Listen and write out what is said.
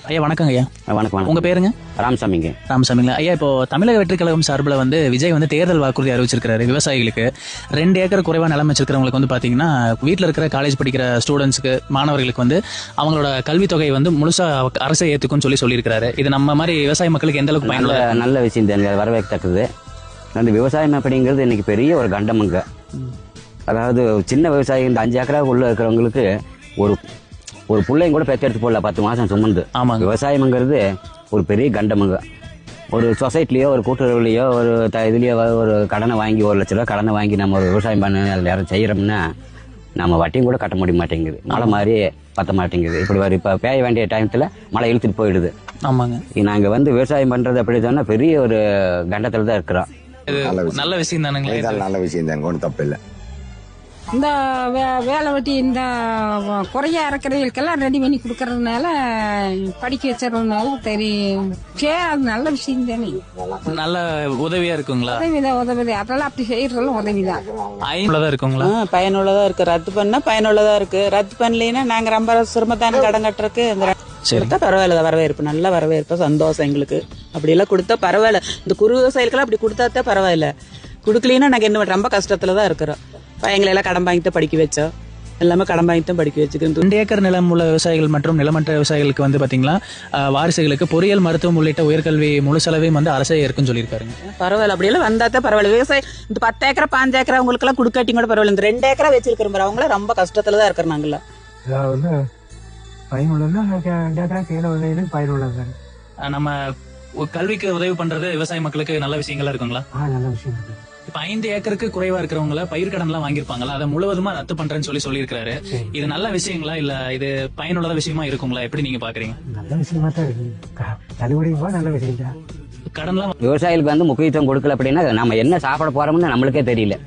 ஐயா வணக்கங்க ஐயா. வணக்கம். உங்க பேருங்க? ராமசாமிங்க. ராமசாமிங்களா ஐயா. இப்போ தமிழக வெற்றிக் கழகம் சார்பில் விஜய் தேர்தல் வாக்குறுதி அறிவிச்சிருக்காரு. விவசாயிகளுக்கு 2 ஏக்கர் குறைவா நிலம் வச்சிருக்கிறவங்களுக்கு பாத்தீங்கன்னா வீட்டில் இருக்கிற காலேஜ் படிக்கிற ஸ்டூடெண்ட்ஸ்க்கு மாணவர்களுக்கு அவங்களோட கல்வித்தொகை முழுசா அரசை ஏத்துக்குன்னு சொல்லியிருக்காரு. இது நம்ம மாதிரி விவசாய மக்களுக்கு எந்த அளவுக்கு பயனுள்ள நல்ல விஷயம் தான், வரவேற்கத்தக்கது. அந்த விவசாயம் அப்படிங்கிறது இன்னைக்கு பெரிய ஒரு கண்டமுங்க. அதாவது சின்ன விவசாயி இந்த 5 ஏக்கரா உள்ள இருக்கிறவங்களுக்கு ஒரு பிள்ளைங்க கூட பெற்றெடுத்து போடல 10 மாசம் சுமந்து. விவசாயம்ங்கிறது ஒரு பெரிய கண்டமுங்க. ஒரு சொசைட்டிலையோ ஒரு கூட்டுறவுலையோ ஒரு இதுலையோ ஒரு கடனை வாங்கி 1 லட்ச ரூபா கடனை வாங்கி நம்ம ஒரு விவசாயம் பண்ண அதில் யாரும் செய்யறோம்னா நம்ம வட்டியும் கூட கட்ட முடிய மாட்டேங்குது. மழை மாதிரி பத்த மாட்டேங்குது. இப்படி இப்போ பேய வேண்டிய டைமத்தில் மழை இழுத்துட்டு போயிடுது. ஆமாங்க. நாங்கள் விவசாயம் பண்றது அப்படி சொன்னா பெரிய ஒரு கண்டத்தில் தான் இருக்கிறோம். நல்ல விஷயம் தானுங்களா? நல்ல விஷயம் தாங்க, ஒன்றும் தப்பு இல்லை. இந்த வேலை வெட்டி இந்த குறைய இறக்குறவங்களுக்கெல்லாம் ரெடி பண்ணி கொடுக்கறதுனால படிக்க வச்சதுனால தெரியும். அது நல்ல விஷயம் தானே, நல்ல உதவியா இருக்குங்களா? உதவி அதெல்லாம் அப்படி செய்யறதெல்லாம் உதவிதான். பயனுள்ளதா இருக்குங்களா? பயனுள்ளதா இருக்கு. ரத்து பண்ணா பயனுள்ளதா இருக்கு. ரத்து பண்ணலைன்னா நாங்க ரொம்ப சிரமத்தான கடன் கட்டுறதுக்கு கொடுத்தா பரவாயில்ல. வரவேற்பு, நல்ல வரவேற்பு, சந்தோஷம் எங்களுக்கு. அப்படி எல்லாம் கொடுத்தா பரவாயில்ல. இந்த குறு விவசாயிகளுக்கெல்லாம் அப்படி கொடுத்தாதான் பரவாயில்ல. கொடுக்கலன்னா நாங்க என்ன ரொம்ப கஷ்டத்துலதான் இருக்கிறோம். பையங்களை எல்லாம் கடன் வாங்கிட்டு படிக்க வச்சோம். எல்லாமே கடன் வாங்கிட்டு படிக்க வச்சுக்கிறோம். 2 ஏக்கர் நிலம் உள்ள விவசாயிகள் மற்றும் நிலமற்ற விவசாயிகளுக்கு பாத்தீங்களா வாரிசுகளுக்கு பொறியியல், மருத்துவம் உள்ளிட்ட உயர்கல்வி முழு செலவையும் அரசே இருக்குன்னு சொல்லியிருக்காருங்க. பரவாயில்ல. அப்படியெல்லாம் வந்தாதான் பரவாயில்ல. விவசாயம் இந்த 10 ஏக்கரா 5 ஏக்கரா அவங்களுக்கு எல்லாம் கொடுக்காட்டி கூட பரவாயில்ல. இந்த 2 ஏக்கரா வச்சிருக்கிறோம் அவங்கள ரொம்ப கஷ்டத்துலதான் இருக்கிறோம் நாங்கள. நம்ம கல்விக்கு உதவி பண்றது விவசாய மக்களுக்கு நல்ல விஷயங்களா இருக்குங்களா? நல்ல விஷயம். இப்ப 5 ஏக்கருக்கு குறைவா இருக்கிறவங்கள பயிர் கடன் எல்லாம் வாங்கிருப்பாங்களா, அதை முழுவதுமா ரத்து பண்றேன்னு சொல்லியிருக்காரு. இது நல்ல விஷயங்களா இல்ல இது பயனுள்ள விஷயமா இருக்குங்களா? எப்படி நீங்க பாக்குறீங்க? நல்ல விஷயமா தான் இருக்கு. தள்ளுபடிப்பா நல்ல விஷயம் தான். கடன்லாம் விவசாயிகளுக்கு முக்கியத்துவம் கொடுக்கல அப்படின்னா நம்ம என்ன சாப்பிட போறோம்னு நம்மளுக்கே தெரியல.